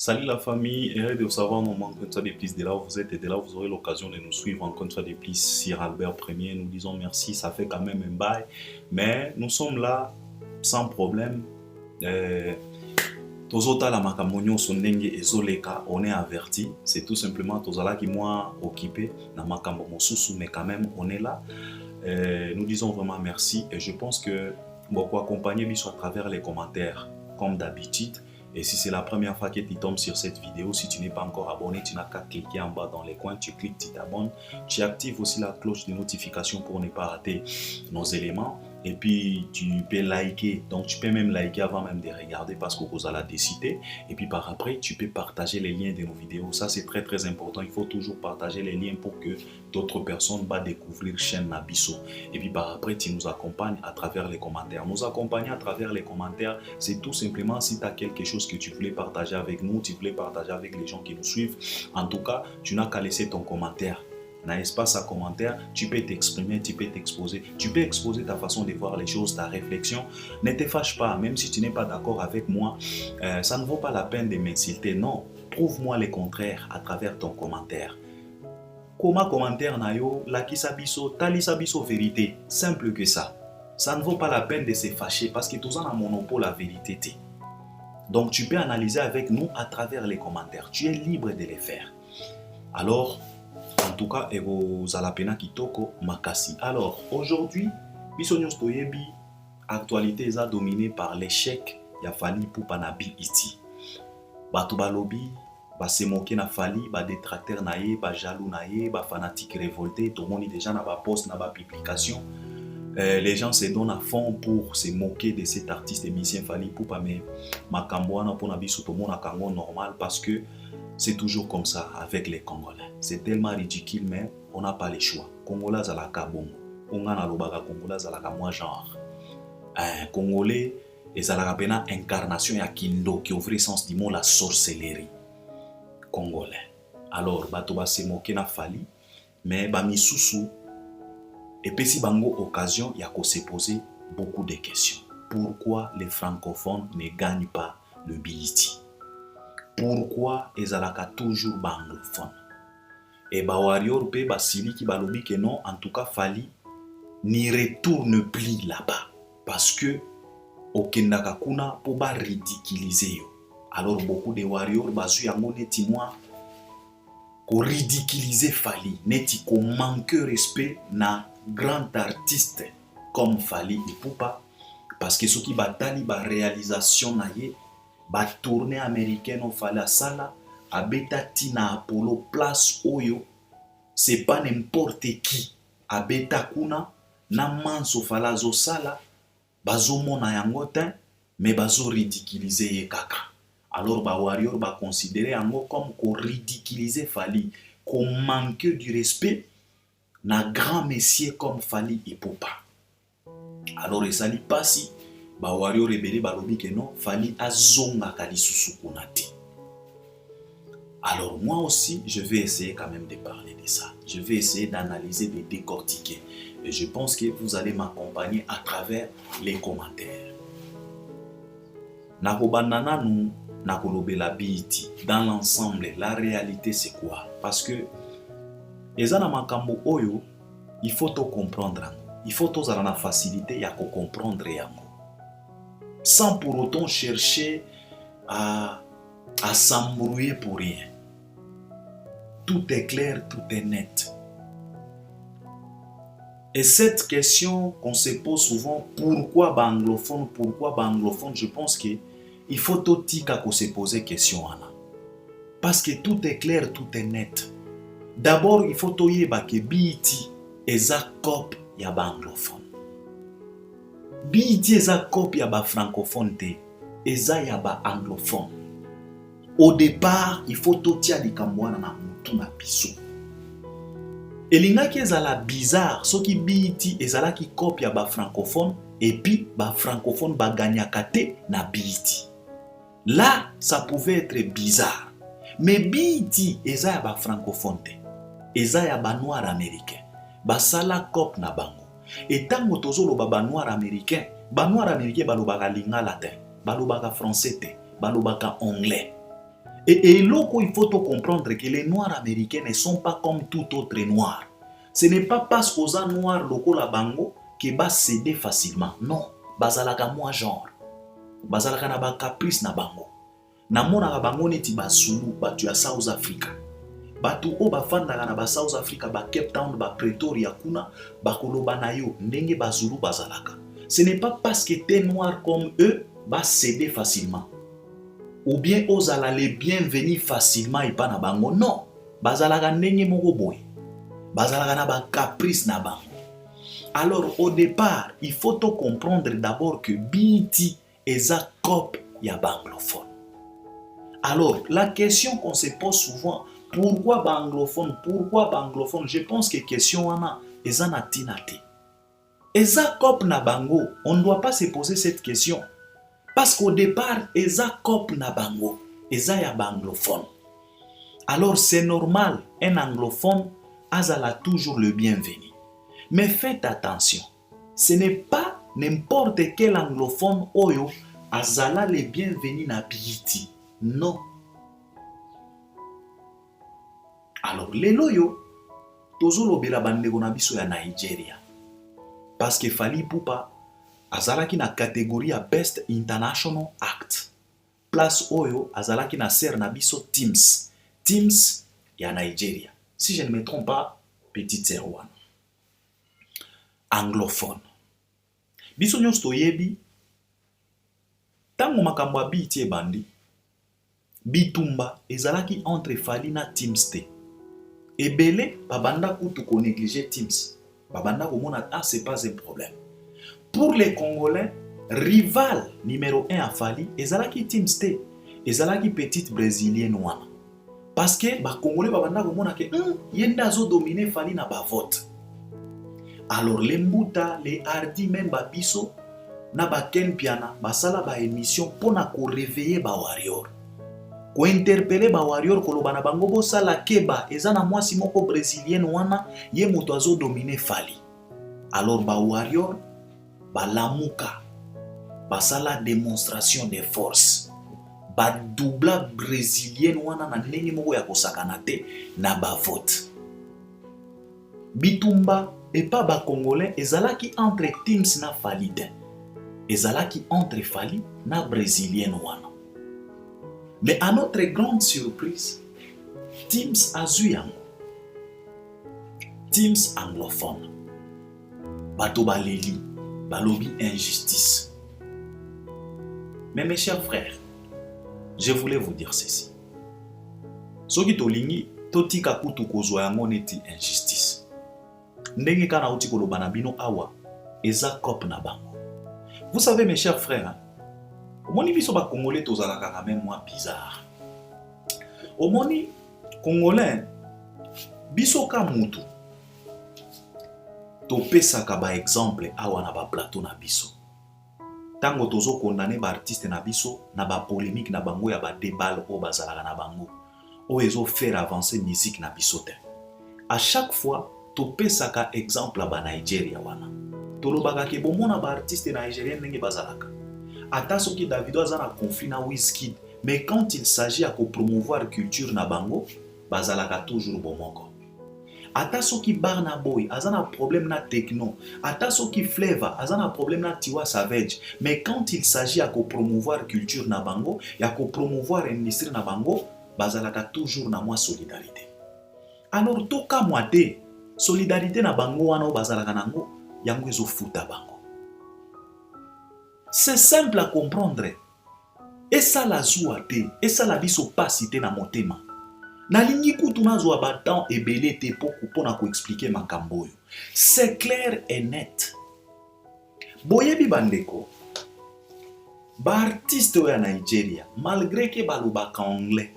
Salut la famille, heureux de vous savoir nous encore une fois de plus de là où vous êtes et de là où vous aurez l'occasion de nous suivre encore une fois de plus sur Albert Premier. Nous disons merci, ça fait quand même un bail, mais nous sommes là sans problème. Tozota makamonyo sondenge ezoleka, on est averti, c'est tout simplement tozala qui moi occupé na makambo mosusu, mais quand même on est là. Nous disons vraiment merci et je pense que beaucoup accompagner biso à travers les commentaires comme d'habitude. Et si c'est la première fois que tu tombes sur cette vidéo, si tu n'es pas encore abonné, tu n'as qu'à cliquer en bas dans les coins, tu cliques, tu t'abonnes. Tu actives aussi la cloche de notification pour ne pas rater nos éléments. Et puis tu peux liker, donc tu peux même liker avant même de regarder parce que vous allez décider. Et puis par après, tu peux partager les liens de nos vidéos. Ça c'est très très important, il faut toujours partager les liens pour que d'autres personnes vont découvrir chaîne Nabiso. Et puis par après, tu nous accompagnes à travers les commentaires. Nous accompagner à travers les commentaires, c'est tout simplement si tu as quelque chose que tu voulais partager avec nous, tu voulais partager avec les gens qui nous suivent. En tout cas, tu n'as qu'à laisser ton commentaire. Dans l'espace à commentaire, tu peux t'exprimer, tu peux t'exposer, tu peux exposer ta façon de voir les choses, ta réflexion. Ne te fâche pas, même si tu n'es pas d'accord avec moi, ça ne vaut pas la peine de m'insulter. Non, prouve-moi le contraire à travers ton commentaire. Comment commentaire na yo, lakisa biso, talisa biso vérité, simple que ça. Ça ne vaut pas la peine de se fâcher parce que tous en a monopole la vérité. Donc tu peux analyser avec nous à travers les commentaires. Tu es libre de les faire. Alors, en tout cas, Zalapena Kitoko Makasi. Alors, aujourd'hui, Bisonyos Toyebi, actualité est dominée par l'échec ya Fally Ipupa na BET. Batu balobi, ba se moquer na Fally, ba détracteur na ye, ba jaloux na ye, ba fanatique révolté, tout le monde déjà na ba post, na ba publication. Les gens se donnent à fond pour se moquer de cet artiste et musicien Fally Ipupa, mais Makambouana pour Nabiso tout le monde a kango normal parce que c'est toujours comme ça avec les Congolais. C'est tellement ridicule, mais on n'a pas le choix. Congolais à la kabongo. On a l'obaka Congolais à la moi genre. Congolais et à la pena incarnation ya Kindo qui ouvre sens du mot la sorcellerie. Congolais. Alors, bato ba se moquer na Fally, mais ba misusu et puis si bango occasion ya ko se poser beaucoup de questions. Pourquoi les francophones ne gagnent pas le BET? Pourquoi ezalaka toujours anglophone? Et ba warrior pe ba sili ki balobi que non, en tout cas Fally n'y retourne plus là-bas parce que okendaka kuna po ba ridiculiser yo. Alors beaucoup de warriors bazu yango neti moi ko ridiculiser Fally, neti ko manque respect na grand artiste comme Fally Ipupa parce que ceux qui batali ba réalisation na ye ba tournée américaine au Fally Sala a beta tina Apollo place oyo c'est pas n'importe qui a beta kuna na manso Fally zo sala bazo mona yango te mais bazo ridiculiser ye kaka. Alors ba warrior ba considérer yango comme ko ridiculiser Fally, ko manque du respect na grand messier comme Fally Ipupa. Alors esali pasi ba warrior rebelle balobi que non, Fally azonga kalisusu kunati. Alors moi aussi, je vais essayer quand même de parler de ça. Je vais essayer d'analyser, de décortiquer. Et je pense que vous allez m'accompagner à travers les commentaires. Nakobanana nous nakolobela BET. Dans l'ensemble, la réalité c'est quoi? Parce que ezana makambo oyo, il faut tout comprendre. Il faut tout avoir la facilité à comprendre yango. Sans pour autant chercher à s'embrouiller pour rien. Tout est clair, tout est net. Et cette question qu'on se pose souvent, pourquoi anglophone, je pense qu'il faut tout se poser question. Parce que tout est clair, tout est net. D'abord, il faut tout yeba que BET est un cop ya anglophone. BET est un cop ya francophone te, eza ya anglophone. Au départ, il faut tout tia likamwana na mutu na biso. Elingaki ezala bizarre, soki BET ezala ki copie ya francophone et puis francophone gagnaka te na BET. Là, ça pouvait être bizarre. Mais BET eza ya francophone te. Eza ya noir américain. Basala cop na bango. Et tango tozolo noir américain balobaka lingala te, balobaka français te, balobaka anglais. Et là, il faut comprendre que les Noirs américains ne sont pas comme tout autre Noir. Ce n'est pas parce qu'aux Noirs locaux la bango que va céder facilement. Non, bazalaka moi genre. Bazalaka na ba caprice na bango. Na mona ka bango neti ba Zulu, ba tu ya South Africa. Batu o bafandaka na ba South Africa, ba Cape Town, ba Pretoria kuna, ba koloba na yo ndenge ba Zulu bazalaka. Ce n'est pas parce que t'es noir comme eux, va céder facilement. Ou bien ozala les bienvenus facilement et pas na bango. Non, bazalaka ndenge moko boy. Bazalaka na ba caprice na bango. Alors au départ, il faut comprendre d'abord que BET est un cop ya banglophone. Alors la question qu'on se pose souvent, pourquoi banglophone? Pourquoi banglophone? Je pense que question wana eza na tina te. Eza cop na bango, on ne doit pas se poser cette question. Parce qu'au départ, eza cop na bango, eza ya banglophone. Alors c'est normal, un anglophone azala toujours le bienvenu. Mais faites attention, ce n'est pas n'importe quel anglophone oyo azala le bienvenu na BET. Non. Alors lelo yo tozolobela bandeko na biso ya Nigeria. Parce que Fally Ipupa azalaki na catégorie ya Best International Act. Place oyo azalaki na ser na biso Teams. Teams ya Nigeria. Si je ne me trompe pas, petite sœur wana. Anglophone. Biso nyonso toyebi tango makambo ya BET ebandi, bitumba ezalaki entre Fally na Teams te. Ebele babanda kutu ko négliger Teams. Babanda komona ah c'est pas un problème. Pour les Congolais, rival numéro 1 à Fally ezalaki Teams te. Ezalaki petite brésilienne wana. Parce que ba Congolais babanda komona ke yenda zo dominer Fally na ba vote. Alors les Mbuta, les Hardy même babiso na ba Ken Piana basala ba émission pona ko réveiller ba warrior. Ko interpeller ba warrior koloba na bango bosala keba eza na mwasi moko brésilienne wana ye moto azo dominer Fally. Alors ba warrior ba lamuka basala démonstration de force. Ba doubla brésilienne wana na ndenge moko ya kosakana te na ba vote. Bitumba et pas ba Congolais ezalaki entre Teams na Fally te. Ezalaki entre Fally na brésilienne wana. Mais à notre grande surprise, Teams azui yango. Teams anglophone. Bato baleli, balobi injustice. Mais mes chers frères, je voulais vous dire ceci. Soki tolingi totika kutu kozwa yango neti injustice. Ndenge kana uti koloba na bino awa eza cop na bango. Vous savez mes chers frères, omoni biso ba Congolais tozalaka quand même moi bizarre. Omoni Congolais biso ka mutu topesaka ba exemple awa na ba plateau na biso. Tango tozo condamner ba artiste na biso na ba polémique na bango ya ba débat o bazalaka na bango. O ezo faire avancer musique na biso te. À chaque fois topesaka exemple ba Nigeria wana. Tolobaka ke bomona ba artiste nigérien ndenge bazalaka. Ata soki Davido aza na conflit na Wizkid, mais quand il s'agit à promouvoir culture na bango, bazalaka toujours bomoko. Ata soki Burna Boy aza na problème na techno, ata soki Flavor aza na problème na Tiwa Savage, mais quand il s'agit à promouvoir culture na bango, ya promouvoir industrie na bango, bazalaka toujours na moi solidarité. Alors toka moite solidarité na bango wana o bazalaka nango, yango ezo futa bango. C'est simple à comprendre. Et ça la joie te, et ça la biso pasite na motema. Na lingi kutu na zoa batan et belé te pour na ko expliquer makambo yo. C'est clair et net. Boyebi bandeko. Ba artiste ya Nigeria, malgré que balobaka anglais,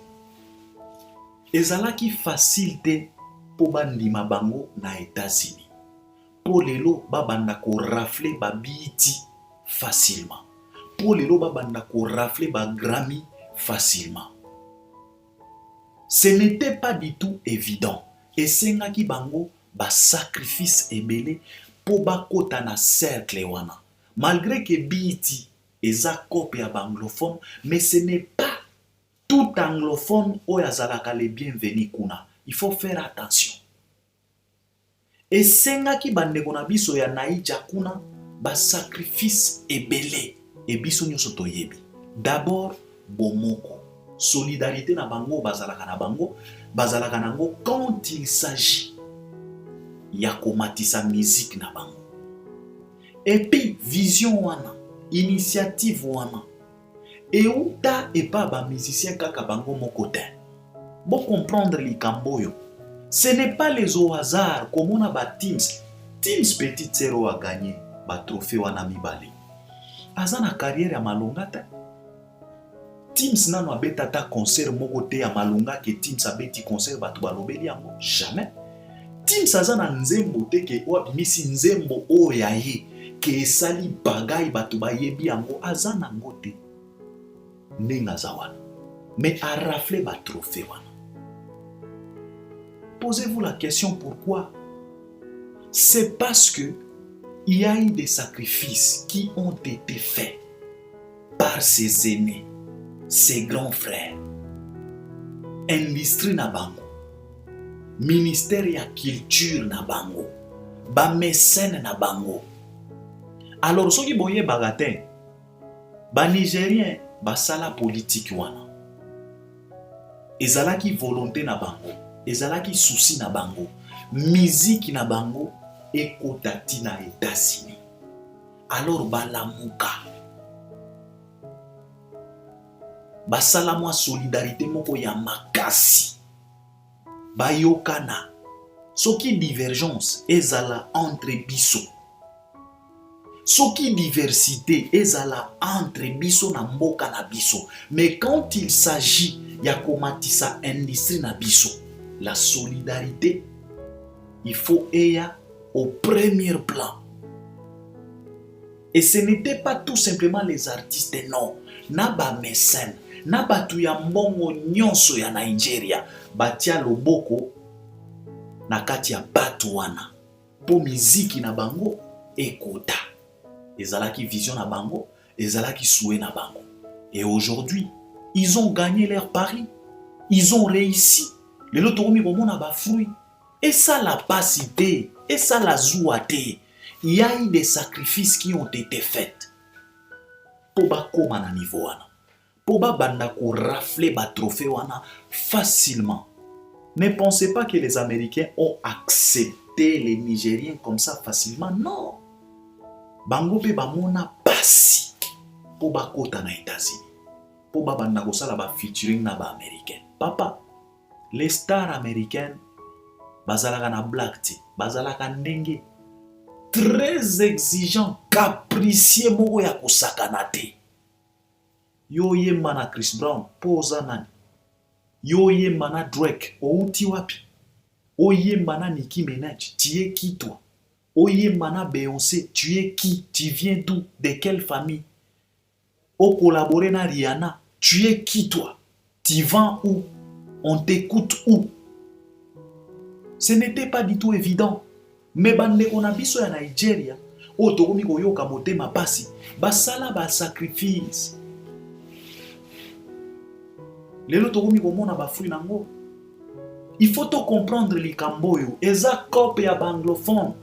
ezalaki facile te po bandima bango na États-Unis. Po lelo babanda ko rafler ba BET facilement. Pour les loba banda ko rafler ba Grammy facilement. Ce n'était pas du tout évident. Et sengaki bango ba sacrifice ebele pour ba kota na cercle wana. Malgré que BET eza copie ya banglophone, mais ce n'est pas Tout anglophone oyo azalaka le bienvenu kuna. Il faut faire attention. Esengaki bandeko na biso ya naija kuna ba sacrifice ebele e biso nyonso toyebi. D'abord bomoko. Solidarité na bango bazalaka na bango, bazalaka nango quand il s'agit ya komatisa musique na bango. Et puis vision wana, initiative wana. Euta et pas ba musicien kaka bango moko te. Bon comprendre likambo yo. Ce n'est pas les au hasard comme on a ba Teams. Teams petite zéro a gagné ba trophée wana mibale. Azana carrière ya malonga te. Teams nano abeta ta concert moko te ya malonga ke Teams abeti concert batu balobeli yango jamais. Teams azana nzembo te ke oabimisi nzembo oya ye ke esali bagay batu bayebi yango azana ngo te. Nenga zawana. Mais a raflé ba trophée wana. Posez-vous la question pourquoi? C'est parce que il y a eu des sacrifices qui ont été faits par ses aînés, ses grands frères. Industrie na bango, ministère ya culture na bango, ba mécène na bango. Alors soki boye bagatin, ba Nigérien ba sala politique wana. Ezalaki volonté na bango. Ezalaki souci na bango, musique na bango ekotati na États-Unis. Alors balamuka. Basala mwa solidarité moko ya makasi. Bayokana. Soki divergence ezala entre biso. Soki diversité ezala entre biso na mboka na biso. Mais quand il s'agit ya komatisa industrie na biso, la solidarité, il faut eya au premier plan. Et ce n'était pas tout simplement les artistes, non. Naba mécène, naba tuya mbongo nyonso ya Nigeria, batia loboko na kati ya batu wana. Po miziki na bango, ekota. Ezalaki vision na bango, ezalaki souhait na bango. Et aujourd'hui, ils ont gagné leur pari. Ils ont réussi. Les autres ont ba fruit. Et ça la passité, et ça la zouaté. Il y a eu des sacrifices qui ont été faits. Pour ba koma na niveau wana. Pour ba banda ko rafler ba trophée wana facilement. Ne pensez pas que les Américains ont accepté les Nigériens comme ça facilement. Non. Bango pe ba mona pasi. Pour ba kota na États-Unis. Pour ba banda ko sala ba featuring na ba Américains. Papa. Les stars américaines, bazalaka na black te, bazalaka ndenge très exigeant, capricieux moko ya kosakana te. Yo yemba na Chris Brown, poza nani. Yo yemba na Drake, outi wapi. O yemba na Nicki Minaj, tu es qui toi? O yemba na Beyoncé, tu es qui? Tu viens d'où? De quelle famille? O collaboré na Rihanna, tu es qui toi? Tu vends où? On t'écoute où? Ce n'était pas du tout évident. Mais bande qu'on a biso ya Nigeria, o tokomi koyoka motema pasi, basala ba sacrifice. Lelo tokomi komona ba fruit nango. Il faut to comprendre likambo yo, eza cop ya banglophone.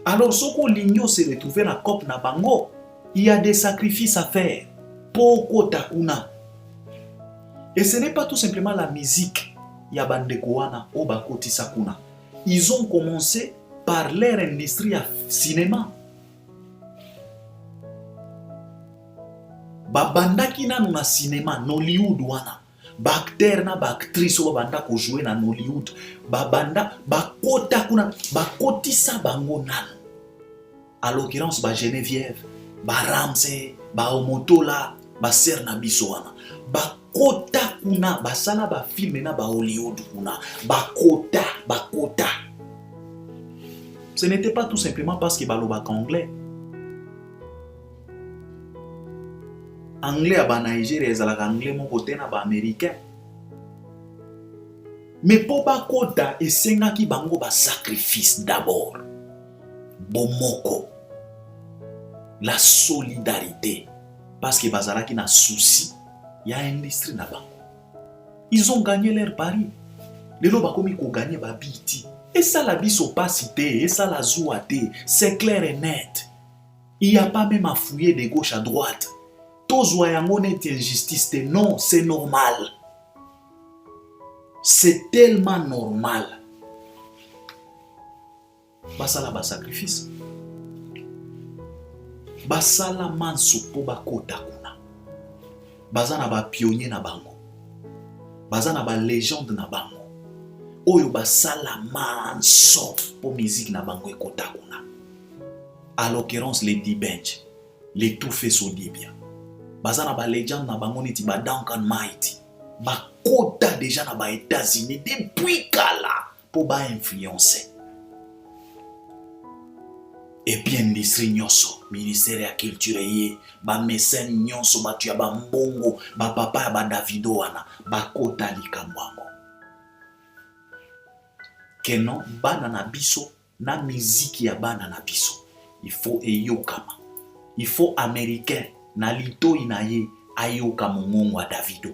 Alors soko ligno se retrouver na cop na bango, il y a des sacrifices à faire. Poko takuna. Et ce n'est pas tout simplement la musique ya bandeko wana o bakoti sakuna. Ils ont commencé par leur industrie ya cinéma. Babandaki nanu na cinéma, Nollywood wana. Bakter na baktrice o banda ko jouer na Nollywood. Babanda bakota kuna, bakotisa bango nanu. À l'occurrence ba Geneviève, ba Ramsey, ba Omotola, ba Serna biso wana. Bakota kuna basala ba film na ba Hollywood kuna bakota. Ce n'était pas tout simplement parce que balobaka anglais. Anglais ba Nigeria ezalaka anglais moko te na ba américain. Mais pour bakota esengaki bango ba sacrifice d'abord. Bomoko. La solidarité parce que bazalaki na souci. Il y a une industrie là-bas. Ils ont gagné leur pari. Les gens ont gagné leur biti. Et ça, la biso pas cité, et ça, la zouate, c'est clair et net. Il n'y a pas même à fouiller de gauche à droite. Tous voyons est injustice. Non, c'est normal. C'est tellement normal. Basala ba sacrifice. Basala manso po bakota kuna. Bazana ba pionnier na bango. Bazana ba légende na bango. Oyo basala manso po musique na bango ekota kuna. À l'occurrence les D-Bench, les Toufé Sodibia. Bazana ba légende na bango neti ba Duncan Mighty. Ba kota déjà na ba États-Unis depuis kala po ba influencer. Et puis industrie nyonso, ministère ya culture ye, ba mécène nyonso batu ya ba mbongo, ba papa ya ba Davido wana, ba kota likamwango. Kenon bana na biso na musique ya bana na biso. Il faut eyokama. Il faut américain na lito inaye ayoka mongongo ya Davido.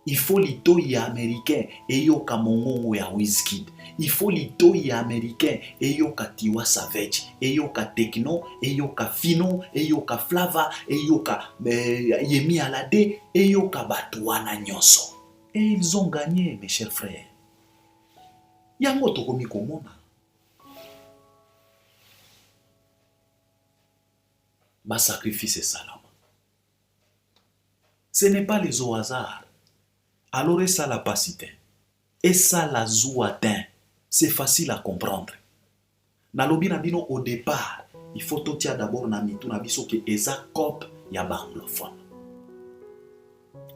Il faut lito ya américain eyoka mongongo ya Wizkid. Il faut lito ya américain eyoka Tiwa Savage, eyoka Techno, eyoka Fino, eyoka Flava, eyoka Yemi Alade, eyoka Batuana nyonso. Et ils ont gagné, mes chers frères. Yango tokomi komona. Ba sacrifice salama. Ce n'est pas les au hasard. Alors et ça la pasité. Et ça la zouatin. C'est facile à comprendre. Nalobi na bino au départ, il faut totia d'abord na mitu na biso ke eza cop ya ba anglophone.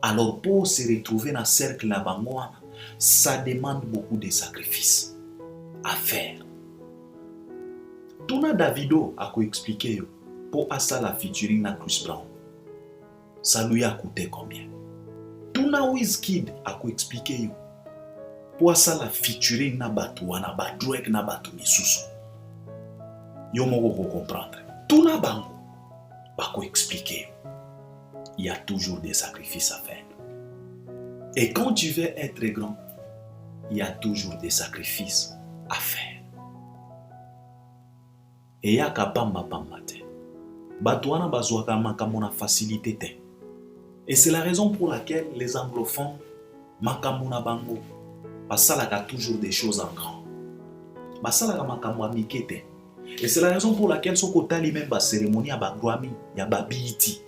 Alors pour se retrouver dans cercle la bangoana, ça demande beaucoup de sacrifices à faire. Tuna Davido a expliqué yo pour asa la featuring na Chris Brown. Ça lui a coûté combien? Tuna Wizkid a expliqué yo pour asa la featuring na batu wana ba Drake na batu misusu. Yo moko comprendre. Tuna bango ba expliquer. Il y a toujours des sacrifices à faire. Et quand tu veux être grand, il y a toujours des sacrifices à faire. Et il y a kapamba pambate. Batouana bazouaka makamona facilité te. Et c'est la raison pour laquelle les anglophones makamona bango basalaka toujours des choses en grand. Basalaka makamwa mikete. Et c'est la raison pour laquelle sokotali même ba cérémonie à ba Grammy, ya ba BET.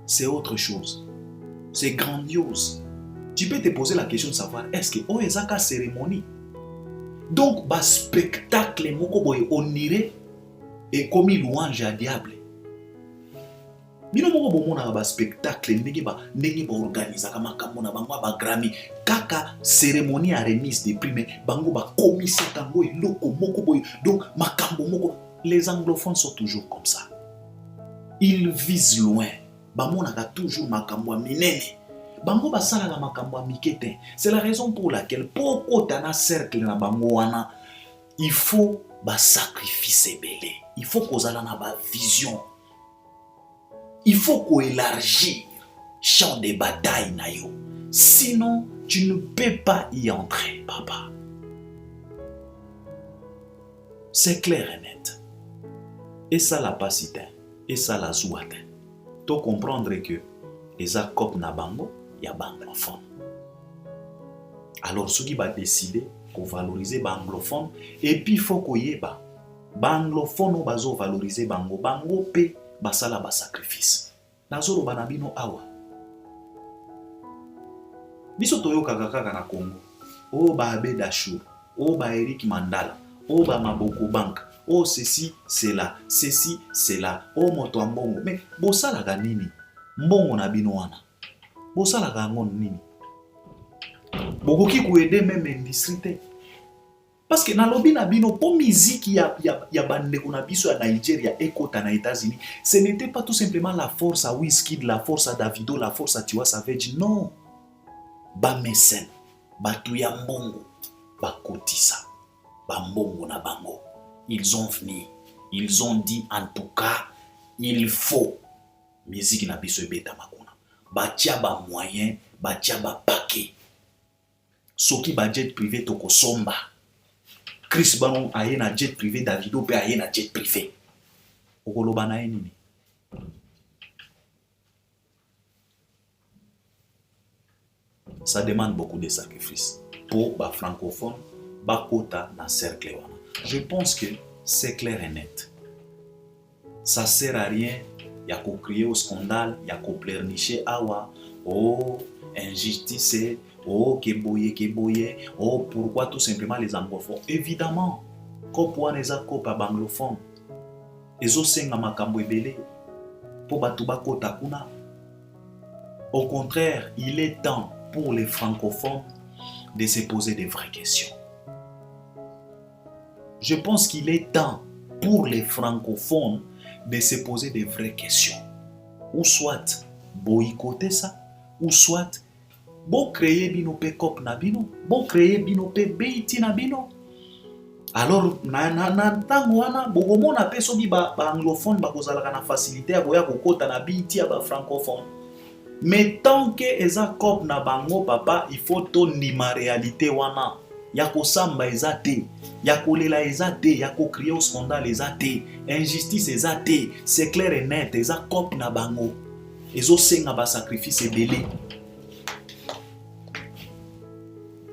C'est autre chose. C'est grandiose. Tu peux te poser la question de savoir est-ce que oh ezaka cérémonie. Donc ba spectacle moko boy oniré et comme louange à diable. Bino moko bomona ba spectacle ndenge ba organiser kama kamona bango ba Grammy kaka cérémonie à remise des prix mais bango ba komisa tango eloko moko boy. Donc makambo moko les anglophones sont toujours comme ça. Ils visent loin. Bamonaka toujours makambo minene. Bango basala la makambo mikete. C'est la raison pour laquelle poko tana cercle na bango wana il faut ba sacrifice belé. Il faut kozala na ba vision. Il faut qu'on élargisse champ de bataille na yo. Sinon, tu ne peux pas y entrer, papa. C'est clair et net. Et ça la pasité, et ça la zouate. Tu comprendre que les accords na bango, y a banglophone. Alors, ceux qui va décider qu'on valoriser banglophone, et puis il faut qu'on y ait banglophone ou bazo valoriser bango, bango pe basala ba sacrifice. Nazoro banabino awa. Biso toyo kaka na Congo. O ba Abe Dachou, o ba Eric Mandala, o ba Maboko Bank, o ceci, c'est là, ceci, c'est là, o moto mbongo. Mais bosala ga nini? Mbongo na bino wana. Bosala ga ngon nini? Bokoki ko aider même industrie. Parce que nalobi na bino pour musique ya bandeko na biso ya Nigeria ekota na États-Unis, ce n'était pas tout simplement la force à Wizkid, la force à Davido, la force à Tiwa Savage, non. Ba mécène, ba tuya mbongo, ba kotisa, ba mbongo na bango. Ils ont venu, ils ont dit en tout cas, il faut musique na biso ebeta makuna. Ba tia ba moyen, ba tia ba paquet. soki ba jet privé toko somba. Chris Banon aye na jet privé, Davido pe aye na jet privé. Okoloba na nini? Ça demande beaucoup de sacrifices pour les francophones, bakota na cercle wana. Je pense que c'est clair et net. Ça sert à rien, y a qu'au crier au scandale, y a qu'au pleurnicher awa, oh injustice, oh keboye, oh pourquoi tout simplement les anglophones. Évidemment, kopwa neza kopa banglophone. Ezo senga makambo ebele po batu bakota kuna. Au contraire, il est temps pour les francophones de se poser de vraies questions. Je pense qu'il est temps pour les francophones de se poser de vraies questions. Ou soit boycotter ça, ou soit bon créer bino pe cop na bino, bon créer bino pe beiti na bino. Alors na tango wana bogomona pe soki ba anglophone bakozalaka na facilité ya boya kokota na beiti ya ba francophone. Mais tant que eza cop na bango papa, il faut tondima réalité wana. Yako samba eza te, yako lela eza te, yako crier au scandale eza te, injustice eza te, c'est clair et net, eza cop na bango. Ezo senga ba sacrifice ebele.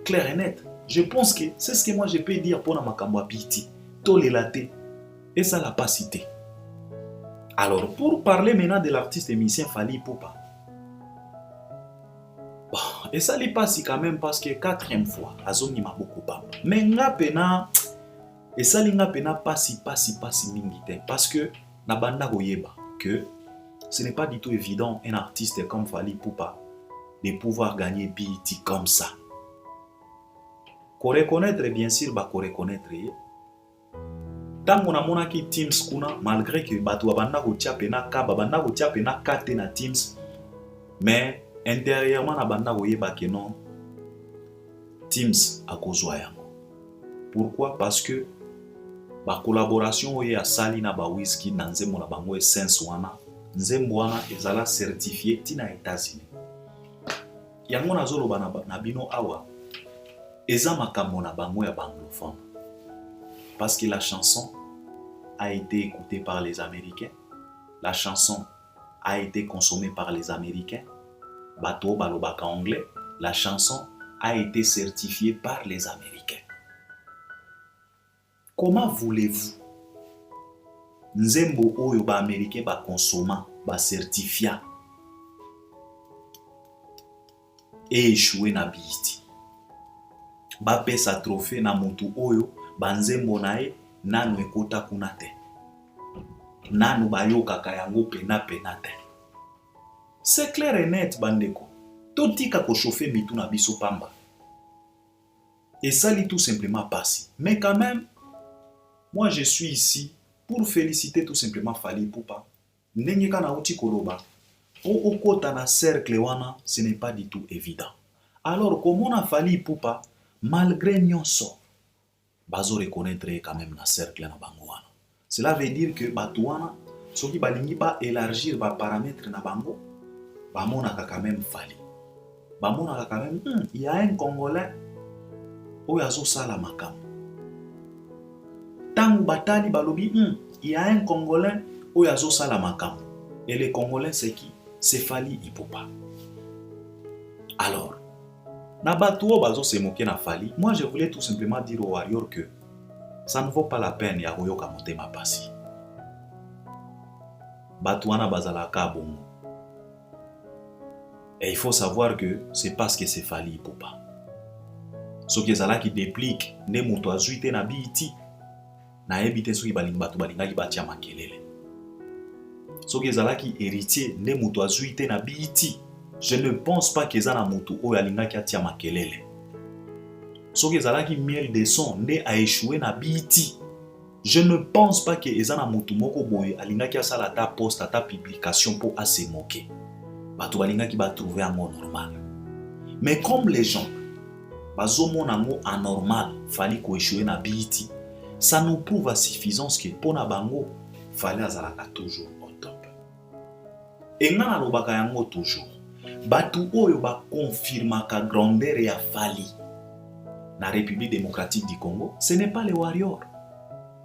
Clair et net. Je pense que c'est ce que moi je peux dire pour na makambo apiti. To lela te. Et ça l'a pas cité. Alors pour parler maintenant de l'artiste et musicien Fally Ipupa. Bon, et ça n'est pas si quand même parce que 4e fois, Azongi m'a beaucoup parlé. Mais nga pena, et ça n'a pas si mingite. Parce que, na banda goyeba, que ce n'est pas du tout évident un artiste comme Fally Ipupa de pouvoir gagner BET comme ça. Qu'on reconnaître, bien sûr, bah qu'on reconnaître. Tant qu'on a monaki Teams kuna, malgré que batu banda go tia pena ka, banda go tia pena kate na Teams, mais intérieurement na banda goyeba ke non Teams akozwa yango. Pourquoi? Parce que ba collaboration oye ya sali na ba Wizkid na nzembo na bango Essence wana, nzembo wana ezala certifié tina États-Unis. Yango nazoloba na bino awa eza makambo na bango ya banglophone. Parce que la chanson a été écoutée par les Américains, la chanson a été consommée par les Américains. Bato balobaka anglais, la chanson a été certifiée par les Américains. Comment voulez-vous nzembo oyo ba américain ba consoma, ba certifia et échoué na BET? Ba pesa trophée na mutu oyo ba nzembo nae nanu ekota kuna te. Nanu bayokaka yango pena te. C'est clair et net, bandeko. Totika ko chauffer mitu na biso pamba. Et ça lit tout simplement passé. Mais quand même, moi je suis ici pour féliciter tout simplement Fally Ipupa. Ndenge kana uti koloba. O okota na cercle wana, ce n'est pas du tout évident. Alors comment na Fally Ipupa, malgré nyonso, bazo reconnaître quand même na cercle na bango wana. Cela veut dire que batouana, soki balingi ba élargir ba paramètres na bango, bamonaka quand même Fally. Bamonaka quand même, il y a un Congolais oyo azosala makambo. Tangu batali balobi, il y a un Congolais oyo azosala makambo. Et le Congolais c'est qui? C'est Fally Ipupa. Alors, na batuo bazo se moquer na Fally. Moi je voulais tout simplement dire aux warriors que ça ne vaut pas la peine ya koyoka motema pasi. Batuana bazalaka bongo. Et il faut savoir que c'est parce que c'est Fally Ipupa. Ce qui est là qui déplique, ne muto azuite na BET, na ebite soki balingi batu balingaki batia makelele. Ce qui est là qui héritier, ne muto azuite na BET. Je ne pense pas que ça na mutu oyo alingaki atia makelele. Ce qui est là qui miel de son, ne a échoué na BET. Je ne pense pas que ça na mutu moko boye alingaki asala ta post ta publication pour se moquer. Bato balinga ki ba trouver un mot normal. Mais comme les gens bazomona ngo anormal, Fally ko échouer na BET, ça nous prouve à suffisance que pona bango Fally azalaka toujours au top. Et nga na lobaka yango toujours. Batu oyo ba confirmaka grandeur ya Fally la République démocratique du Congo, ce n'est pas les warriors.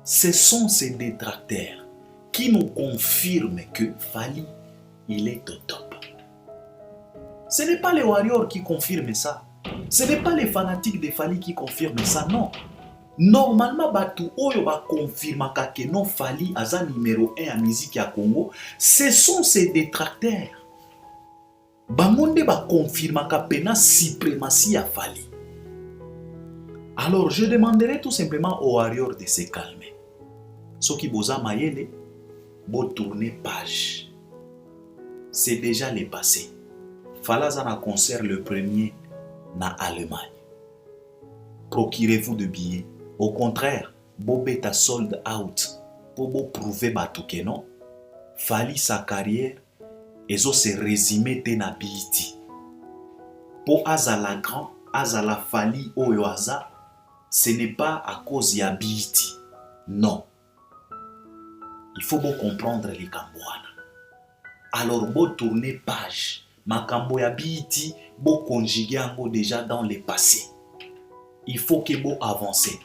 Ce sont ces détracteurs qui nous confirment que Fally, il est au top. Ce n'est pas les warriors qui confirment ça. Ce n'est pas les fanatiques de Fally qui confirment ça, non. Normalement, batu oyo ba confirmaka que non Fally aza numéro 1 à musique à Congo, ce sont ces détracteurs. Bangonde ba confirmaka pena suprématie à Fally. Alors, je demanderai tout simplement aux warriors de se calmer. Ceux qui boza mayele, bo tourner page. C'est déjà le passé. Fally a un concert le premier na Allemagne. Procurez-vous de billets. Au contraire, bo beta sold out pour prouver batu que non. Fally sa carrière ezo se résumer te na biti. Pour azala grand, azala Fally oyo aza, ce n'est pas à cause ya biti. Non. Il faut beau comprendre les Cambouana. Alors, beau tourner page. Makambo ya biti, beau conjuguer ango déjà dans le passé. Il faut que beau avancer.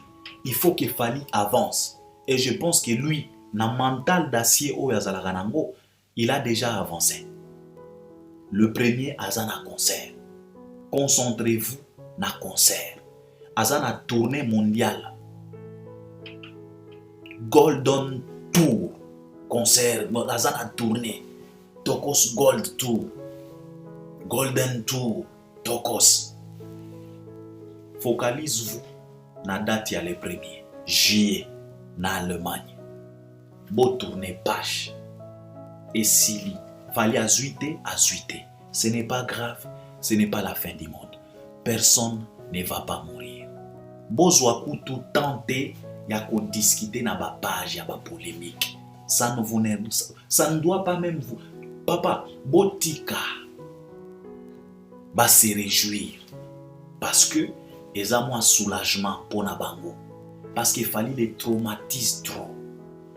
Il faut que Fally avance. Et je pense que lui, na mental d'acier o yazalaganango, il a déjà avancé. Le premier azana concert. Concentrez-vous na concert. Azana tournée mondiale. Golden Tour. Concert. Azana tournée. Tokos Gold Tour. Golden Tour. Tokos. Focalisez-vous na date ya le premier. Juillet. Na Allemagne. Beau tourner page. Et Sili. Fallait azuiter. Ce n'est pas grave. Ce n'est pas la fin du monde. Personne ne va pas mourir. Bozwa kutu tenter ya ko discuter na ba page ya ba polémique. Ça ne doit pas même vous. Papa, botika va se réjouir parce que ils ont un soulagement pour na bango. Parce qu'il fallait les traumatiser trop.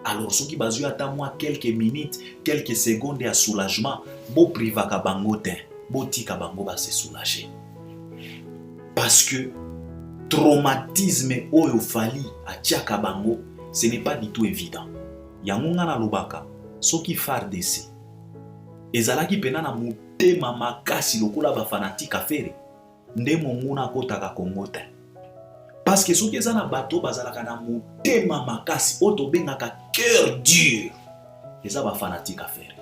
Alors ceux qui basu attend moi quelques minutes, quelques secondes de soulagement, bo privaka bango ten, botika bango va se soulager. Parce que traumatisme oyo Fally a tiaka bango, ce n'est pas du tout évident. Yango ngana lobaka, soki FARDC ezalaki pena na motema makasi lokola ba fanatique affaire nde monguna kotaka Congo te. Parce que soki ezana bato bazalaka na motema makasi oto bengaka cœur dur, eza ba fanatique affaire.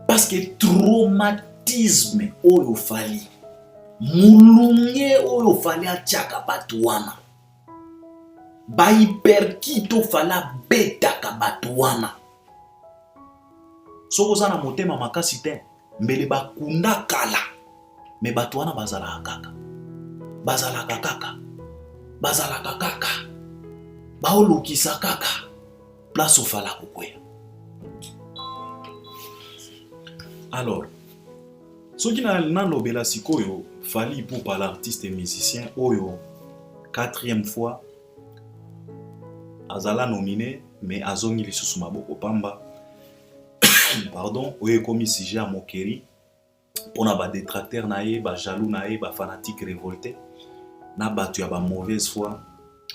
Parce que traumatisme oyo Fally mulunye oyo Fally atiaka bato wana, ba hyperkito fala betaka bato wana. Soko zana motema makasi te, mbele bakunda kala, me bato wana bazalaka kaka, baolukisa kaka, place ofala kokwea. Alors, soki na lobela sikoyo Fally pour par l'artiste et musicien oyo 4e fois azala nominé mais azongi lisusu maboko pamba. Pardon, oye komi sujet à moquerie pour na ba détracteur na ye, ba jaloux na ye, ba fanatique révolté na batu ya ba mauvaise foi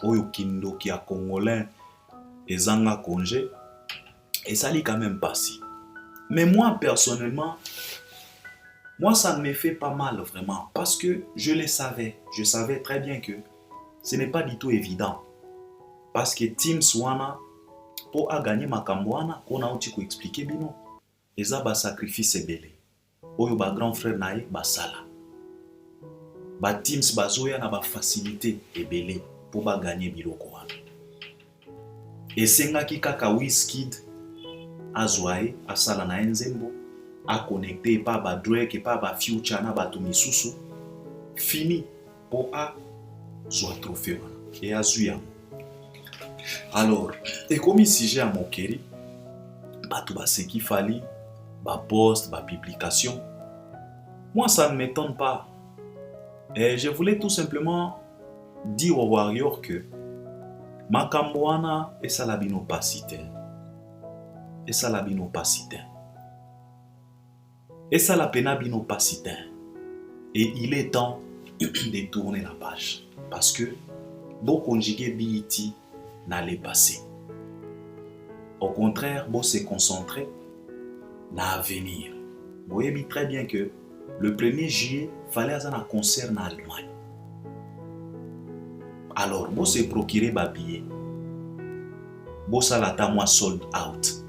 oyo kindoki ya congolais ezanga congé et ça lit quand même pas si. Mais moi personnellement, moi ça me fait pas mal vraiment parce que je savais très bien que ce n'est pas du tout évident. Parce que Team Swana, pour gagner makambo wana, on a outi ko expliquer bino. Eza ba sacrifice ebele. Oyo ba grand frère nae ba sala. Ba teams bazoya na ba facilité ebele pour ba gagner biloko wana. Esenga ki kaka Wizkid azwae asala na nzembo a connecter pa ba Drake pa ba Future na ba misusu. Fini pour a zwa trophée wana. Et azuya. Alors, et comme il sujet à moquerie, tout ce qu'il fallait, post, publication, moi ça ne m'étonne pas. Et je voulais tout simplement dire aux warriors que Makamboana et Salabino Pasite. Et Salabino Pasite. Et Salapena Bino Pasite. Et il est temps de tourner la page. Parce que, bon conjuguer BIT n'allait passer. Au contraire, bon se concentrer na avenir. Vous voyez très bien que le 1er juillet, il fallait avoir un concert en Allemagne. Alors, bon se procurer un billet. Bon ça l'a moi sold out.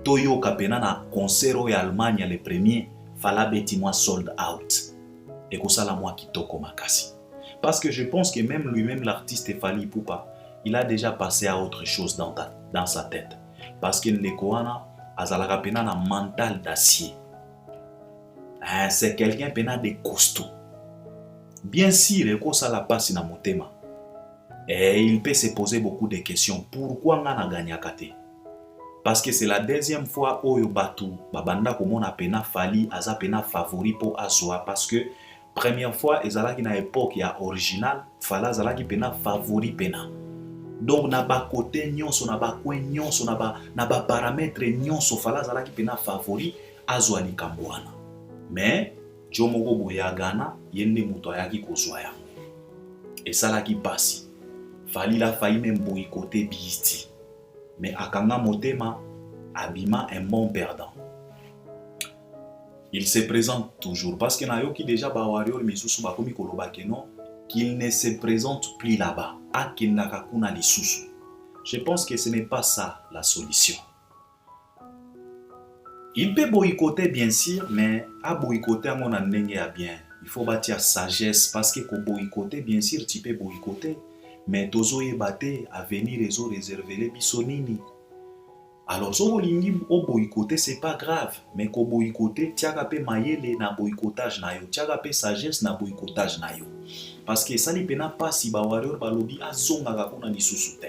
Toyo kapena na concert en Allemagne le 1er, fallait beti moi sold out. Et que ça la moi qui toko makasi. Parce que je pense que même lui-même, l'artiste Fally Ipupa, il a déjà passé à autre chose dans sa tête. Parce qu'il n'est qu'un mental d'acier. C'est quelqu'un qui a des costauds. Bien sûr, il ça la passe dans mon thème. Et il peut se poser beaucoup de questions. Pourquoi on a gagné à Kate? Parce que c'est la deuxième fois où Batu, Babanda, comme on a pena Fally, a pena favori pour Azwa. Parce que première fois, ils allaient dans l'époque originale, Fala zalaki pena favori pena. Donc na ba côté nyonso na ba coin nyonso na ba paramètre nyonso Fala zalaki pena favori Azwa likambwana. Mais Jomoko boyagana yende muto ayaki kozwa yango. Et ça là qui passe. Fally la failli même boycotter BET. Mais akanga motema abima un bon perdant. Il se présente toujours parce que na yoki déjà ba warrior misusu ba komi koloba keno qu'il ne se présente plus là-bas. Akinakakuna lisusu. Je pense que ce n'est pas ça la solution. Il peut boycotter bien sûr, mais à boycotter mon ndenge ya bien. Il faut bâtir sagesse parce que pour boycotter bien sûr tu peux boycotter, mais tozo yebate à venir réseau réserver les bisonini. Alors so bolingi o boycotter c'est pas grave, mais ko boycotter tiaka pe mayele na boycottage na yo, tiaka pe sagesse na boycottage na yo. Parce que ça li pena pas si ba warrior balobi azonga kakuna lisusu te.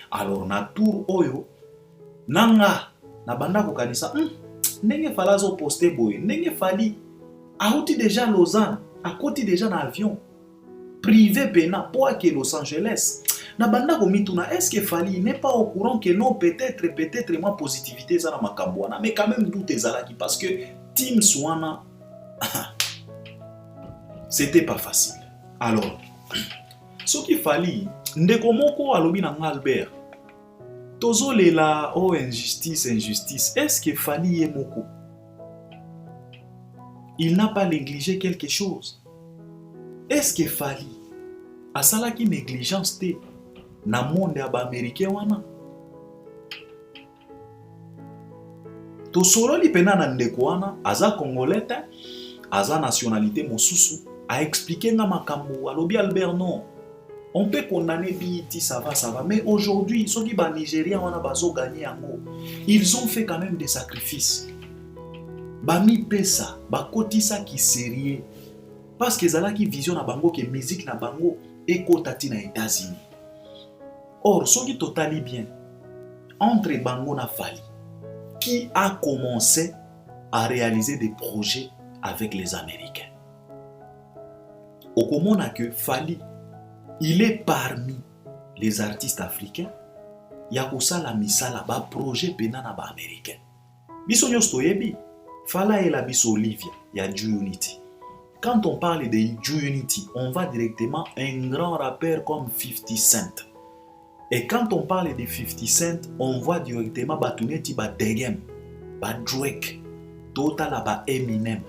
Alors na tour oyo nanga na banda ko kanisa ndenge fala zo poster boy, ndenge Fally auti déjà Lausanne, a côté déjà un avion privé pena pour que Los Angeles. Na banda ko mituna, est-ce que Fally n'est pas au courant que non peut-être moi positivité ça na makambwana, mais quand même doute ezalaki parce que Team Swana c'était pas facile. Alors ce qu'il fallait ndeko moko alobi na Albert tozo lela oh injustice. Est-ce que Fally est moko? Il n'a pas négligé quelque chose. Est-ce que Fally a sala qui négligence te na monde ya ba américain wana? To solo li pena na ndeko wana aza congolais te, aza nationalité mosusu a expliqué na makambo alobi Albert non. On peut condamner BET, ça va, mais aujourd'hui, ceux qui sont Nigériens, on a bazo gagné en gros. Ils ont fait quand même des sacrifices. Bami pesa, ba kotisa qui sérieux. Parce que zala qui vision na bango que musique na bango eko tati na États-Unis. Or, ceux qui totali bien entre bango na Fally, qui a commencé à réaliser des projets avec les Américains. Au commun a que Fally il est parmi les artistes africains. Yakusa la misala ba projet pena na ba américain. Biso nyosto yebi. Fala et la biso Olivia, ya Ju Unity. Quand on parle de Ju Unity, on va directement à un grand rappeur comme 50 Cent. Et quand on parle de 50 Cent, on voit directement ba tuneti ba Degem, ba Drake, tota la ba Eminem,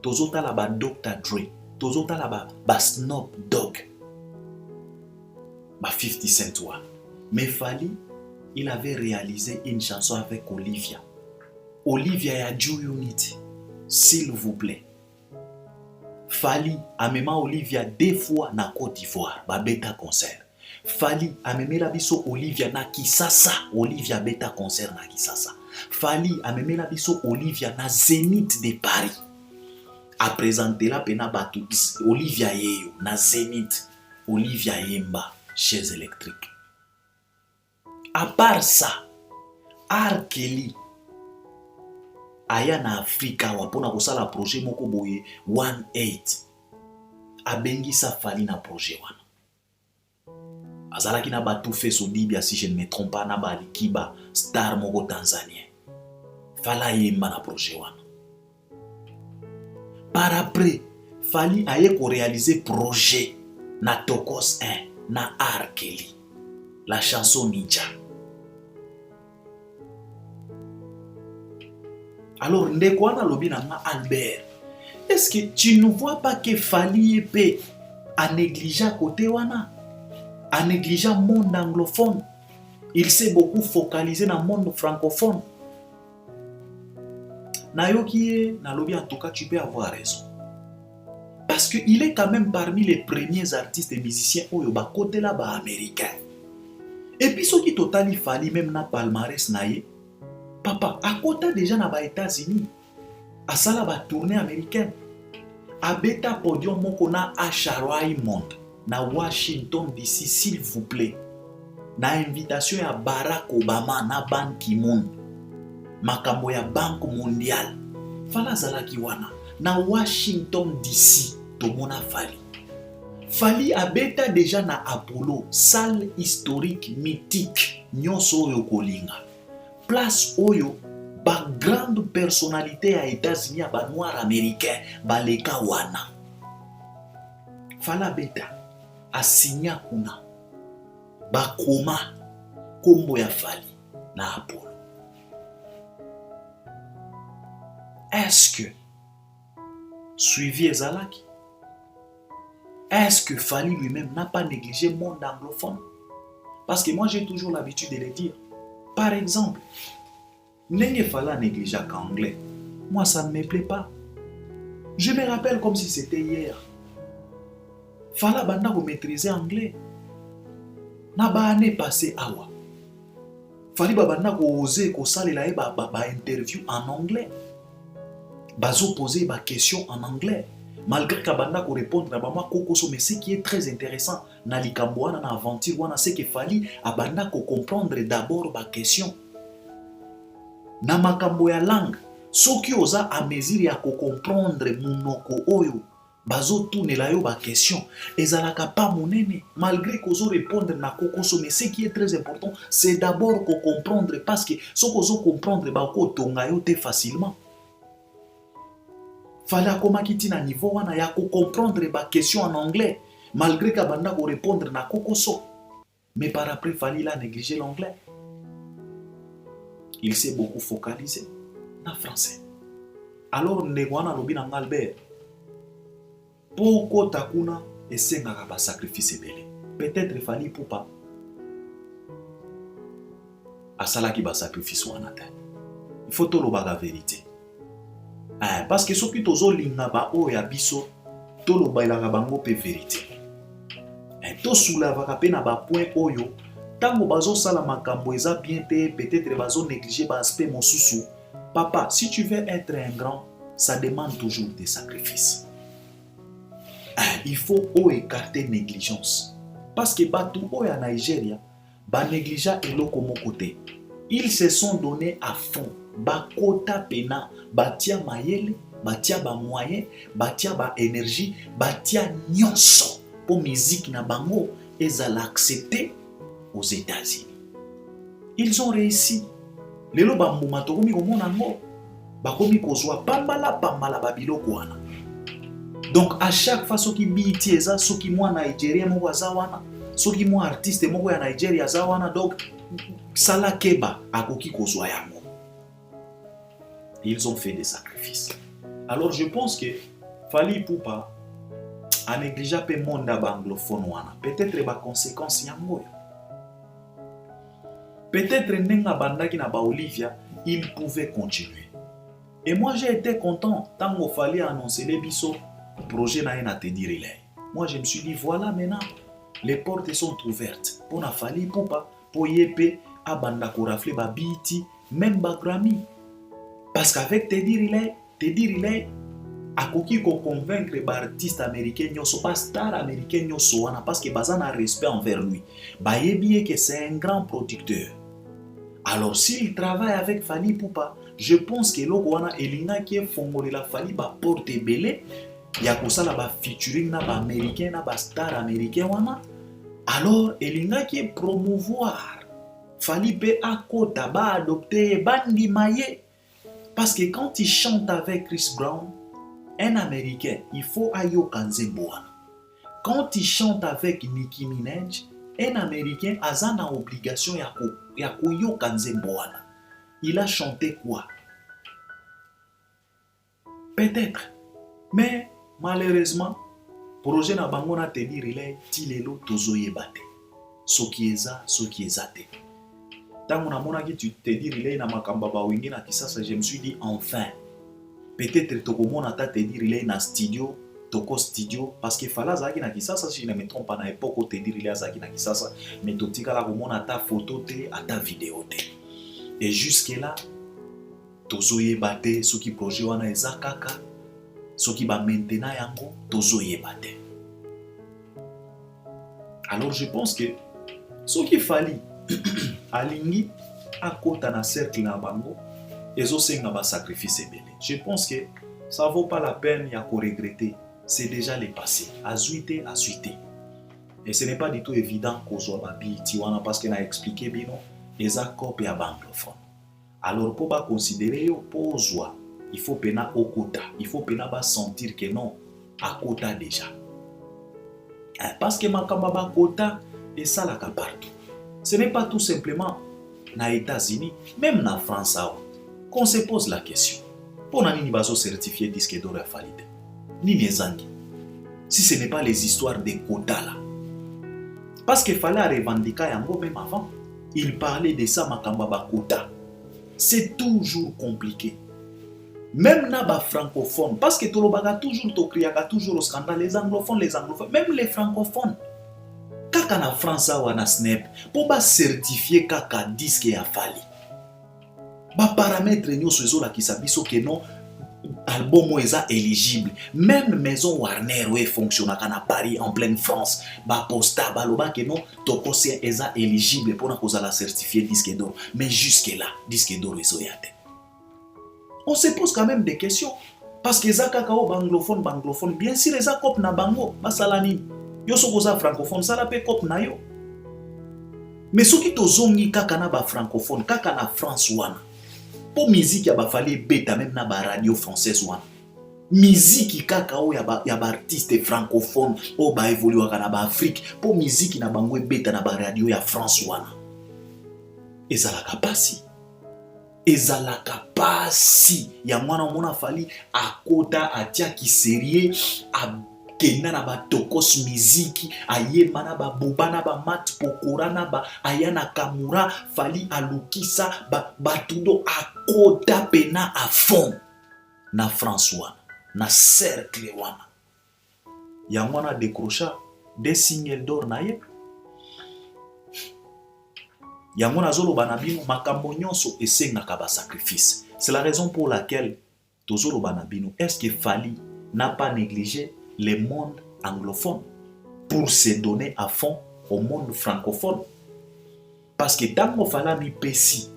tozota la ba Dr. Dre, tozota la ba Snoop Dogg. 50 Cent. Mais Fally, il avait réalisé une chanson avec Olivia. Olivia ya Ju Unity. S'il vous plaît. Fally a même Olivia 2 fois na Côte d'Ivoire, ba beta concert. Fally a même la biso Olivia na Kisasa, Olivia beta concert na Kisasa. Fally a même la biso Olivia na Zénith de Paris. A présenté la pena batu Olivia yeyo na Zénith, Olivia yemba. Chaise électrique. À part ça, R. Kelly aya na Afrika wapona kosala projet moko boye 18 abengisa Fally na projet wana. Azalaki na batu fait Sodibia si je ne me trompe pas na ba Likiba star moko tanzanien. Fally yemba na projet wana. Par après Fali aye ko réaliser projet na Tokos 1 na R. Kelly, la chanson Ninja. Alors ndeko wana lobi na nga Albert, est-ce que tu ne vois pas que Fali épée a négligé côté wana, a négligé le monde anglophone? Il s'est beaucoup focalisé dans le monde francophone. Nayoki nalobi, en tout cas tu peux avoir raison. Parce qu'il est quand même parmi les premiers artistes et musiciens oyo ba côté là ba américain. Et puis ce qui total il fallait même na palmarès naie. Papa, à côté déjà na ba États-Unis, à ça là ba tournée américaine. À beta podium moko na Asharai Monde na Washington DC, s'il vous plaît. Na invitation ya Barack Obama na Ban Ki-moon. Makambo ya Banque mondiale. Fala zalaki wana na Washington DC. Tomona Fali. Fali abeta déjà na Apollo, salle historique mythique nyonso oyo kolinga. Place oyo ba grande personnalité à États-Unis, ba noir américain, ba leka wana. Fala beta a signé kuna ba koma kombo ya Fali na Apollo. Est-ce que suivi ezalaki? Est-ce que Fali lui-même n'a pas négligé le monde anglophone? Parce que moi j'ai toujours l'habitude de le dire. Par exemple, Nenge Fala négliger qu'anglais. Moi ça ne me plaît pas. Je me rappelle comme si c'était hier. Fala banda ko maîtriser anglais. Na ba année passée awa. Fali banda ko oser ko salela ba interview en anglais. Bazo poser ba question en anglais. Malgré qu'Abanda ko répondre à Bama Kokoso, mais ce qui est très intéressant, na likambo wana na aventure wana, c'est que Fali Abanda ko comprendre d'abord ba question. Na makambo ya langue, soki oza a mesure ya ko comprendre munoko oyo, bazo tourner yo ba question, ezalaka pa monene, malgré kozo répondre na Kokoso, mais ce qui est très important, c'est d'abord ko comprendre, parce que soko zo comprendre ba ko tonga yo te facilement. Fallait komaki na niveau wana ya ko comprendre ba question en anglais, malgré qu'abanda ko répondre na Kokoso. Mais par après fallait la négliger l'anglais. Il s'est beaucoup focalisé na français. Alors ndekwana lobi na Albert, poko takuna esengaka ba sacrifice belé. Peut-être fallait pour pas asalaki ba sacrifice wana te. Il faut to loba la vérité. Parce que ce qui tozo linga ba o ya biso to lo bailaka bango pe vérité. To soulava pe na ba point oyo tango bazo sala makambo eza bien te, peut-être bazo négliger ba aspect mosusu. Papa, si tu veux être un grand, ça demande toujours des sacrifices. Il faut écarter négligence. Parce que batu o ya Nigeria ba négligea eloko moko te. Ils se sont donnés à fond. Bakota pena, batia mayele, batia ba moyen, batia ba énergie, batia nyonso pour musique na bango ezala accepté aux États-Unis. Ils ont réussi. Lelo ba mbuma tokomi komona ngo, bakomi kozwa pambala babiloko wana. Donc à chaque fois soki biti eza soki mwa Nigeria moko aza wana, soki mwa artiste moko ya Nigeria aza wana, donc sala keba akoki kozwa yango. Ils ont fait des sacrifices. Alors je pense que Fali Ipupa a négligé le monde anglophone. Peut-être les conséquences yango. Peut-être nenga bandaki na ba Olivia, il pouvait continuer. Et moi j'ai été content tant qu'il fallait annoncer les biso projet na te dire là. Moi je me suis dit voilà maintenant les portes sont ouvertes pour na Fali Ipupa pour yepe abanda ko rafle ba biti même ba Grammy. Parce qu'avec te dire il est à qui convaincre les artistes américains, pas star américain, parce que bazan a respect envers lui. Bah bien que c'est un grand producteur. Alors s'il travaille avec Fali Ipupa, je pense que l'Ogoana Elina qui est fongolé la Fali ba porte belé, y a ça là ba featuring na ba américain na ba star américain wana. Alors Elina qui est promouvoir Fali pe akota ba adopter bandi maye. Parce que quand il chante avec Chris Brown, Un Américain, il faut ayoka nzembo wana. Quand il chante avec Nicki Minaj, un Américain a une obligation ya koyoka nzembo wana. Il a chanté quoi? Peut-être. Mais malheureusement, projet na bango na te dire il est tilelo tozoyeba te. Soki eza te. Tango na mona ki tu te dire il est na makamba ba wingi na kisasa, je me suis dit enfin. Peut-être tokomona ta te dire il est na studio, toko studio parce que fala zaki na kisasa, si je ne me trompe pas na époque où te dire il est zaki na kisasa, mais totika la komona ta photo te, ata vidéo te. Et jusque là tozoyeba te soki projet wana eza kaka, soki ba maintenant yango tozoyeba te. Alors je pense que soki fali alingi akota na cercle na bango ezosenga ba sacrifice ebele. Je pense que ça vaut pas la peine ya ko regretter. C'est déjà le passé. Azuite. Et ce n'est pas du tout évident qu'on ba biti wana parce que na expliqué bino eza copie ya anglophone. Alors pour ba considérer yo pozwa, il faut pena okota, il faut pena ba sentir que non akota déjà. Parce que makamba ba kota et ça la partout. Ce n'est pas tout simplement na États-Unis, même na France qu'on se pose la question. Pour nani bazo certifié disque d'or à Falide. Ni nezangi. Si ce n'est pas les histoires des quotas là. Parce qu'il fallait revendiquer yango même avant. Il parlait de ça makamba ba quota. C'est toujours compliqué. Même na ba francophone, parce que tolobaka toujours to kriaka toujours au scandale les anglophones, même les francophones. Kaka na France wana snap pour ba certifier kaka disque ya fali. Ba paramètre nyonso ezola kisabiso que non album eza éligible. Même maison Warner ouais fonctionnaka na Paris en pleine France, ba posta ba loba que non tokosia eza éligible pour na kozala certifié disque d'or. Mais jusque là disque d'or ezoyate. On se pose quand même des questions parce que za kaka o anglophone bien sûr eza cop na bango basala nini. Yo sokoza francophone sala pe cop na yo. Mais soki tozongi kaka na ba francophone kaka na France wana. Pour musique ya ba fali beta même na ba radio française wana. Musique kaka o ya ba artiste francophone o ba évoluer kana ba Afrique pour musique na bango beta na ba radio ya France wana. Ezalaka pasi ya mwana fali akota atia ki sérieux a kena na ba tokos miziki ayema na ba boba na ba mat pokora na ba ayana kamura fali alukisa batudo akota pena à fond na François na cercle wana ya mwana décrocha des singles d'or na ye ya mwana zolo banabino makambo nyonso esengaka ba sacrifice. C'est la raison pour laquelle tozolo banabino est-ce que Fali n'a pas négligé le monde anglophone pour se donner à fond au monde francophone. Parce que tant qu'on fala mi pesi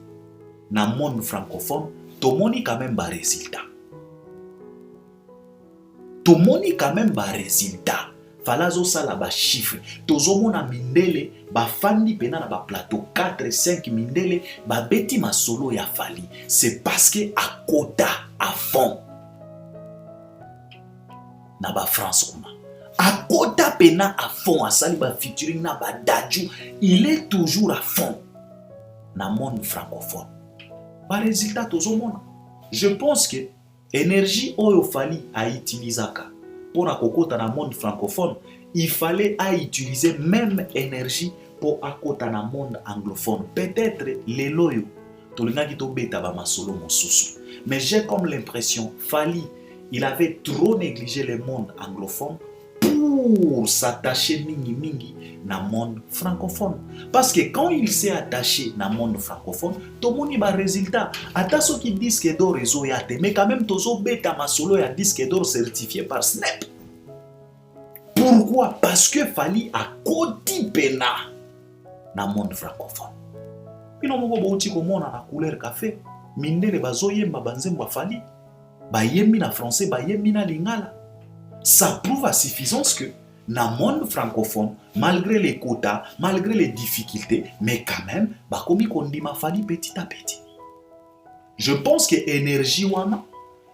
na monde francophone, tout moni quand même ba résultat. Tout moni quand même ba résultat. Fala zo sala ba chiffre. Tozo mona mindele ba fandi pena na ba plateau 4 5 mindele ba beti ma solo ya Fali. C'est parce que à quota à fond. Na ba France kuma. À quota pena à fond à sali ba featuring na ba Dadju, il est toujours à fond na monde francophone. Ba résultat tozo mona. Je pense que énergie oyo Fali a utilisaka pour na kokota na monde francophone, il fallait à utiliser même énergie pour akota na monde anglophone. Peut-être les loyo tolingaki to beta ba masolo mosusu. Mais j'ai comme l'impression Fali il avait trop négligé le monde anglophone pour s'attacher mingi na monde francophone. Parce que quand il s'est attaché na monde francophone, tout le monde a résultat. Ata ceux qui disent que d'or réseau yate, mais quand même tozo beta masolo ya disque d'or certifié par Snap. Pourquoi? Parce que Fali a koti pena na monde francophone. Pino moko bouti komona na couleur café, mindele bazoyemba banzemba Fali. Bayembi na français, bayembi na lingala. Ça prouve à suffisance que dans le monde francophone, malgré les quotas, malgré les difficultés, mais quand même, bakomi kondima Fali petit à petit. Je pense que énergie wana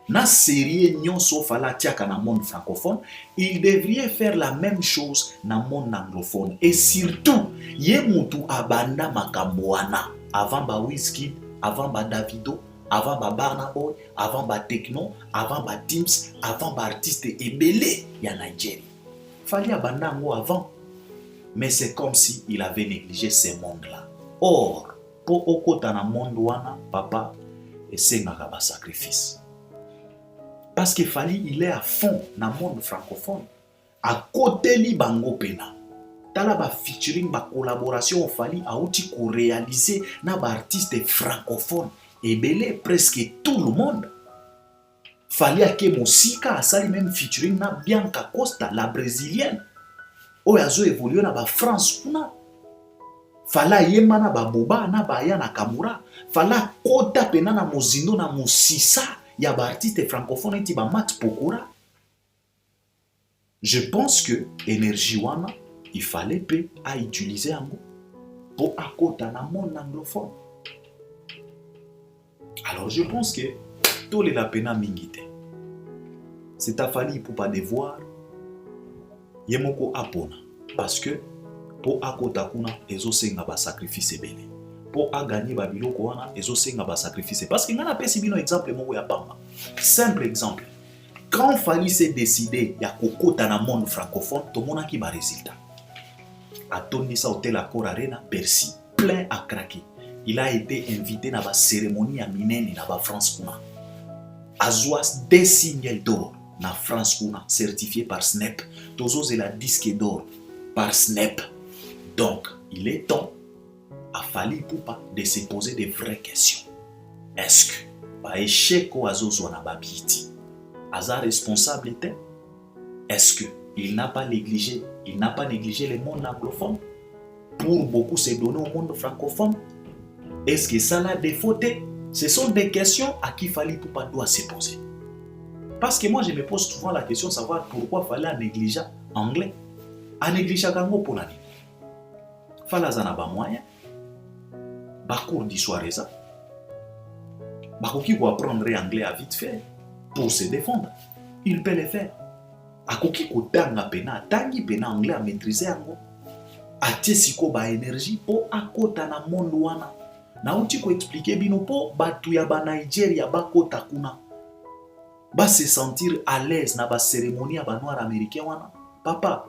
na série nyonso fala tiaka na monde francophone, il devrait faire la même chose na monde anglophone. Et surtout, ye mutu abanda makambo wana avant ba Wizkid, avant ba Davido, avant ba Burna Boy, avant ba Tekno, avant ba Teams, avant ba artiste ebele ya Nigeria. Fallait abanda ngo avant. Mais c'est comme si il avait négligé ces mondes-là. Or, pour okota na monde wana, papa, et c'est un sacrifice. Parce qu'il fallait, il est à fond dans le monde francophone. À côté li bango pena. Tala ba featuring, ba collaboration, il fallait à outil qu'on réaliser na ba artiste francophone. Et belé presque tout le monde. Fallait que Mosika a sali même featuring na Bianca Costa, la brésilienne. O yazo évolué na ba France kuna. Fala yema na ba Boba na ba ya na Kamura. Fala kota pena na Mozindo na Mosisa. Ya ba artiste francophone eti ba Mat Pokora. Je pense que énergie wana il fallait peu à utiliser ango pour akota na monde anglophone. Alors je pense que tout les la pena mingite. C'est à fallu pour pas devoir yemoko apona parce que pour akota kuna ezosenga ba sacrifice belé. Pour gagner ba biloko wana ezosenga ba sacrifice parce que ngana pesi bino exemple moko ya pamba. Simple exemple. Quand fallait se décider ya kokota na monde francophone, tout le monde qui ba résultat. A Tony sa hôtel Accor Arena, Bercy, plein à craquer. Il a été invité dans la cérémonie à Minene dans la France kuna. Azoas des singles d'or na France kuna certifié par Snap. Tozo c'est la disque d'or par Snap. Donc, il est temps à fallu pour pas de se poser des vraies questions. Est-ce que ba échec ou azozo na babiti Aza responsable était? Est-ce que il n'a pas négligé le monde anglophone pour beaucoup se donner au monde francophone? Est-ce que ça l'a défauté? Ce sont des questions à qui Fally Ipupa doit se poser. Parce que moi je me pose souvent la question de savoir pourquoi fallait négliger anglais. À négliger kango pour l'année. Fallait zana ba moyen. Ba cours d'histoire ça. Ba koki ko apprendre anglais à vite fait pour se défendre. Il peut le faire. Akoki ko tanga pena, tangi pena anglais à maîtriser ango. Atie siko ba énergie pour akota na monde wana. Na uti ko expliquer bino po batu ya ba Nigeria ba kota kuna. Ba se sentir à l'aise na ba cérémonie à ba noir américain wana. Papa,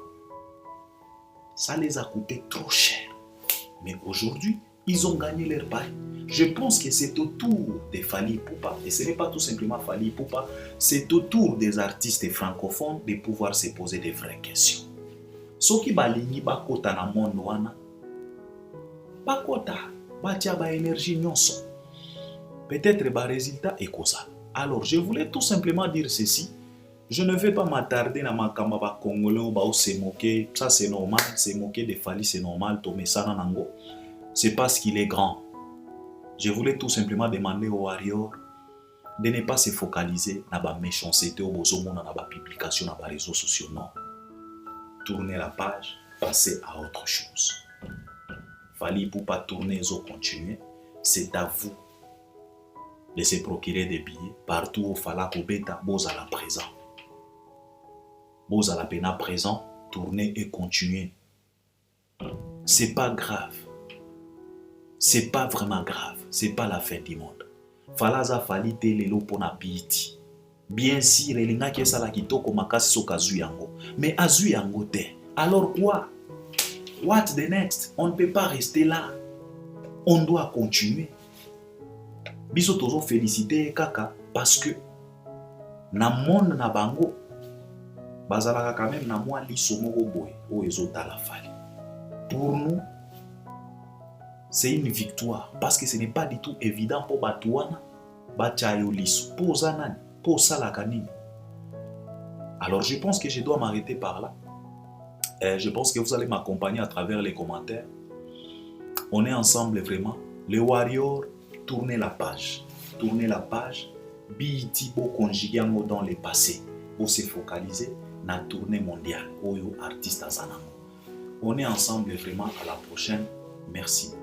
ça les a coûté trop cher. Mais aujourd'hui, ils ont gagné leur pari. Je pense que c'est au tour de Fally Ipupa, et ce n'est pas tout simplement Fally Ipupa, c'est au tour des artistes francophones de pouvoir se poser des vraies questions. Ce qui balingi bakota na monde wana, bakota, batia ba énergie nyonso. Peut-être ba résultat est ça. Alors je voulais tout simplement dire ceci. Je ne vais pas m'attarder dans ma kamba congolais ou se moquer, ça c'est normal, se moquer de Fally c'est normal, tomber ça dans nango. C'est parce qu'il est grand. Je voulais tout simplement demander aux warriors de ne pas se focaliser dans la méchanceté au besoin dans la publication dans les réseaux sociaux. Non. Tourner la page, passer à autre chose. Fally Ipupa tourner et continuer. C'est à vous de se procurer des billets partout où Fala Kobeta, Boz à la présent. Boz à la pena présent, tourner et continuer. C'est pas grave. C'est pas vraiment grave. C'est pas la fin du monde. Falaza Fally te lelo pona biti. Bien sûr, il y a qui sala kitoko makasi so kazu yango. Mais azu yango te. Alors quoi? What's the next? On ne peut pas rester là. On doit continuer. Biso tozo féliciter kaka parce que na monde na bango bazalaka quand même na moi liso moko boy o ezotala Fally. Pour nous, c'est une victoire parce que ce n'est pas du tout évident pour Batouana, Bachayo Liso, pour Zanani, pour Salakani. Alors je pense que je dois m'arrêter par là. Je pense que vous allez m'accompagner à travers les commentaires. On est ensemble vraiment. Les warriors, tournez la page. Tournez la page. BET pour conjuguer dans le passé. Pour se focaliser dans la tournée mondiale. Oyo artiste Zanango. On est ensemble vraiment à la prochaine. Merci.